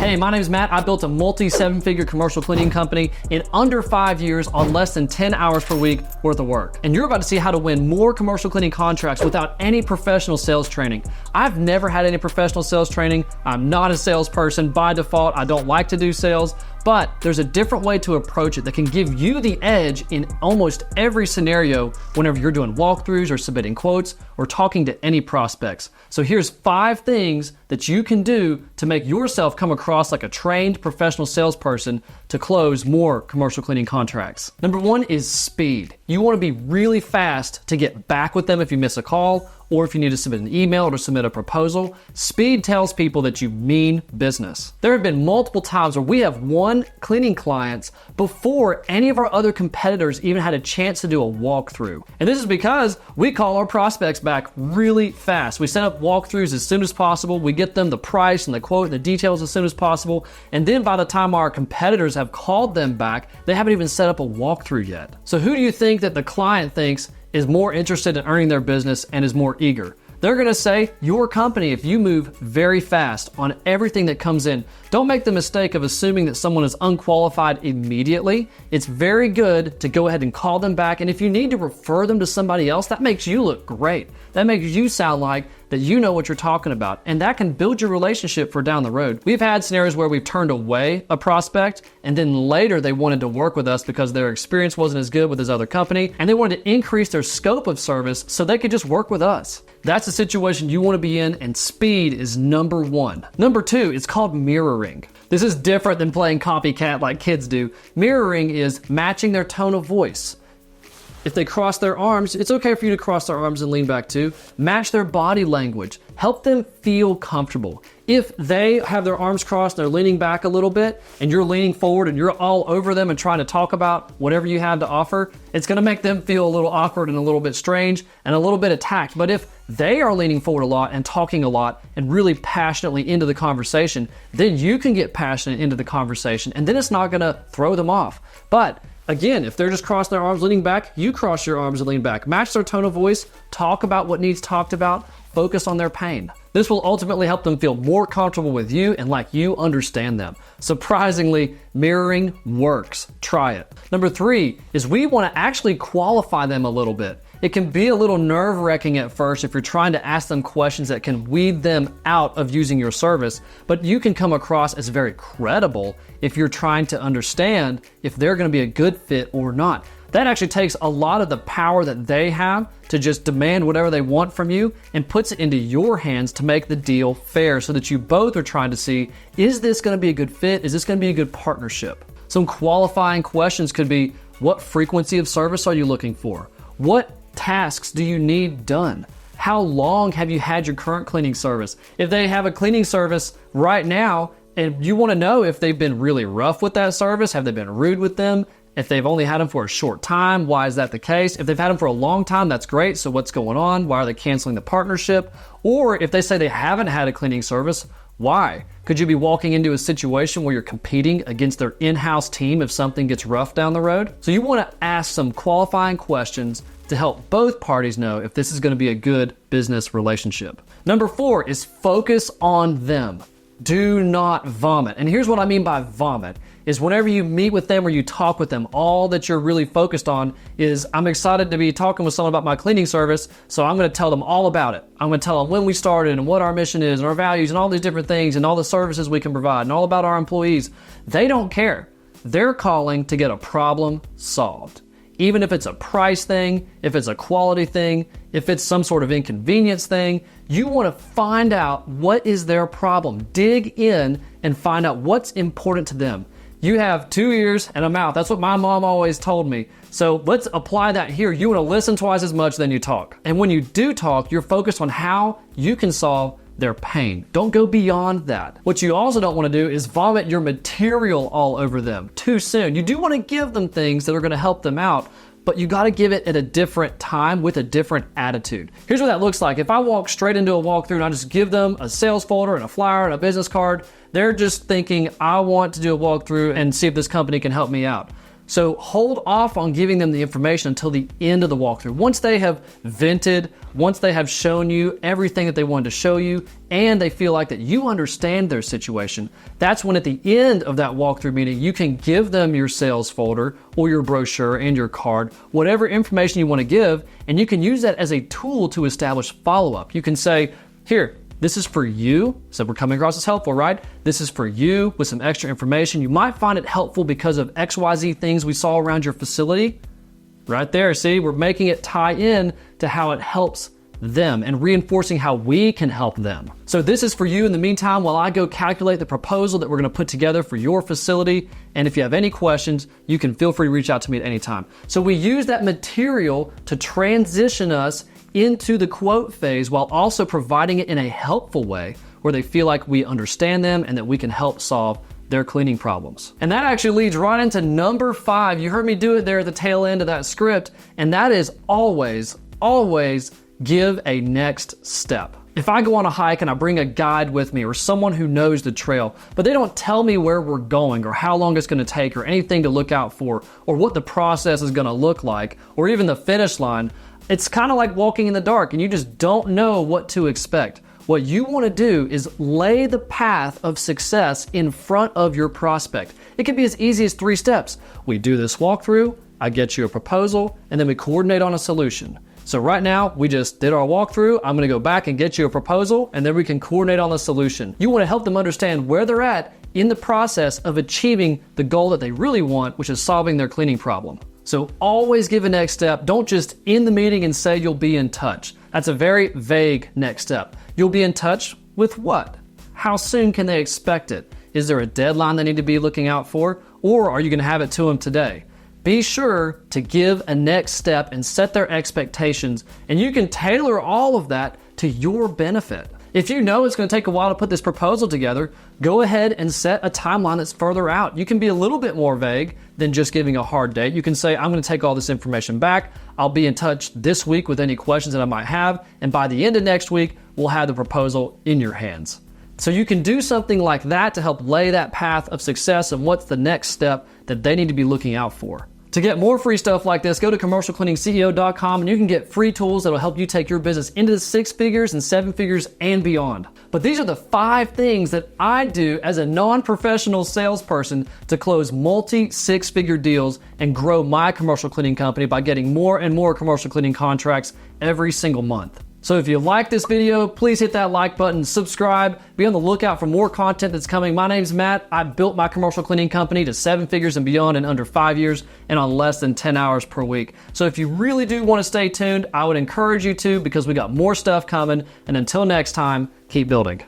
Hey, my name is Matt. I built a multi-7-figure commercial cleaning company in under 5 years on less than 10 hours per week worth of work. And you're about to see how to win more commercial cleaning contracts without any professional sales training. I've never had any professional sales training. I'm not a salesperson by default. I don't like to do sales, but there's a different way to approach it that can give you the edge in almost every scenario whenever you're doing walkthroughs or submitting quotes or talking to any prospects. So here's 5 things that you can do to make yourself come across like a trained professional salesperson to close more commercial cleaning contracts. Number 1 is speed. You want to be really fast to get back with them if you miss a call, or if you need to submit an email or to submit a proposal. Speed tells people that you mean business. There have been multiple times where we have won cleaning clients before any of our other competitors even had a chance to do a walkthrough. And this is because we call our prospects back really fast. We set up walkthroughs as soon as possible. We get them the price and the quote and the details as soon as possible. And then by the time our competitors have called them back, they haven't even set up a walkthrough yet. So who do you think that the client thinks is more interested in earning their business and is more eager? They're gonna say your company if you move very fast on everything that comes in. Don't make the mistake of assuming that someone is unqualified immediately. It's very good to go ahead and call them back, and if you need to refer them to somebody else, that makes you look great. That makes you sound like that you know what you're talking about, and that can build your relationship for down the road. We've had scenarios where we've turned away a prospect, and then later they wanted to work with us because their experience wasn't as good with his other company, and they wanted to increase their scope of service so they could just work with us. That's the situation you want to be in, and speed is number 1. Number 2, it's called mirroring. This is different than playing copycat like kids do. Mirroring is matching their tone of voice. If they cross their arms, it's okay for you to cross their arms and lean back too. Match their body language. Help them feel comfortable. If they have their arms crossed and they're leaning back a little bit and you're leaning forward and you're all over them and trying to talk about whatever you have to offer, it's gonna make them feel a little awkward and a little bit strange and a little bit attacked. But if they are leaning forward a lot and talking a lot and really passionately into the conversation, then you can get passionate into the conversation and then it's not gonna throw them off. But again, if they're just crossing their arms, leaning back, you cross your arms and lean back. Match their tone of voice, talk about what needs talked about, focus on their pain. This will ultimately help them feel more comfortable with you and like you understand them. Surprisingly, mirroring works. Try it. Number 3 is we want to actually qualify them a little bit. It can be a little nerve-wracking at first if you're trying to ask them questions that can weed them out of using your service, but you can come across as very credible if you're trying to understand if they're going to be a good fit or not. That actually takes a lot of the power that they have to just demand whatever they want from you and puts it into your hands to make the deal fair so that you both are trying to see, is this going to be a good fit? Is this going to be a good partnership? Some qualifying questions could be, what frequency of service are you looking for? What tasks do you need done? How long have you had your current cleaning service? If they have a cleaning service right now and you want to know if they've been really rough with that service, have they been rude with them? If they've only had them for a short time, why is that the case? If they've had them for a long time, that's great. So what's going on? Why are they canceling the partnership? Or if they say they haven't had a cleaning service, why? Could you be walking into a situation where you're competing against their in-house team if something gets rough down the road? So you want to ask some qualifying questions to help both parties know if this is going to be a good business relationship. Number 4 is focus on them. Do not vomit. And here's what I mean by vomit, is whenever you meet with them or you talk with them, all that you're really focused on is, I'm excited to be talking with someone about my cleaning service, so I'm going to tell them all about it. I'm going to tell them when we started and what our mission is and our values and all these different things and all the services we can provide and all about our employees. They don't care. They're calling to get a problem solved. Even if it's a price thing, if it's a quality thing, if it's some sort of inconvenience thing, you want to find out what is their problem. Dig in and find out what's important to them. You have 2 ears and a mouth. That's what my mom always told me. So let's apply that here. You want to listen twice as much than you talk. And when you do talk, you're focused on how you can solve their pain. Don't go beyond that. What you also don't want to do is vomit your material all over them too soon. You do want to give them things that are going to help them out, but you got to give it at a different time with a different attitude. Here's what that looks like. If I walk straight into a walkthrough and I just give them a sales folder and a flyer and a business card, they're just thinking, I want to do a walkthrough and see if this company can help me out. So hold off on giving them the information until the end of the walkthrough. Once they have vented, once they have shown you everything that they wanted to show you, and they feel like that you understand their situation, that's when at the end of that walkthrough meeting, you can give them your sales folder or your brochure and your card, whatever information you want to give, and you can use that as a tool to establish follow-up. You can say, here, this is for you. So we're coming across as helpful, right? This is for you with some extra information. You might find it helpful because of XYZ things we saw around your facility. Right there, see, we're making it tie in to how it helps them and reinforcing how we can help them. So this is for you in the meantime while I go calculate the proposal that we're gonna put together for your facility. And if you have any questions, you can feel free to reach out to me at any time. So we use that material to transition us into the quote phase while also providing it in a helpful way where they feel like we understand them and that we can help solve their cleaning problems. And that actually leads right into number 5. You heard me do it there at the tail end of that script, and that is always give a next step. If I go on a hike and I bring a guide with me or someone who knows the trail, but they don't tell me where we're going or how long it's gonna take or anything to look out for or what the process is gonna look like or even the finish line, it's kind of like walking in the dark and you just don't know what to expect. What you want to do is lay the path of success in front of your prospect. It can be as easy as 3 steps. We do this walkthrough, I get you a proposal, and then we coordinate on a solution. So right now, we just did our walkthrough. I'm going to go back and get you a proposal, and then we can coordinate on the solution. You want to help them understand where they're at in the process of achieving the goal that they really want, which is solving their cleaning problem. So always give a next step. Don't just end the meeting and say you'll be in touch. That's a very vague next step. You'll be in touch with what? How soon can they expect it? Is there a deadline they need to be looking out for? Or are you going to have it to them today? Be sure to give a next step and set their expectations, and you can tailor all of that to your benefit. If you know it's going to take a while to put this proposal together, go ahead and set a timeline that's further out. You can be a little bit more vague than just giving a hard date. You can say, I'm going to take all this information back. I'll be in touch this week with any questions that I might have. And by the end of next week, we'll have the proposal in your hands. So you can do something like that to help lay that path of success and what's the next step that they need to be looking out for. To get more free stuff like this, go to commercialcleaningsceo.com and you can get free tools that will help you take your business into the 6 figures and 7 figures and beyond. But these are the 5 things that I do as a non-professional salesperson to close multi-6-figure deals and grow my commercial cleaning company by getting more and more commercial cleaning contracts every single month. So if you like this video, please hit that like button, subscribe, be on the lookout for more content that's coming. My name's Matt. I built my commercial cleaning company to 7 figures and beyond in under 5 years and on less than 10 hours per week. So if you really do want to stay tuned, I would encourage you to because we got more stuff coming. And until next time, keep building.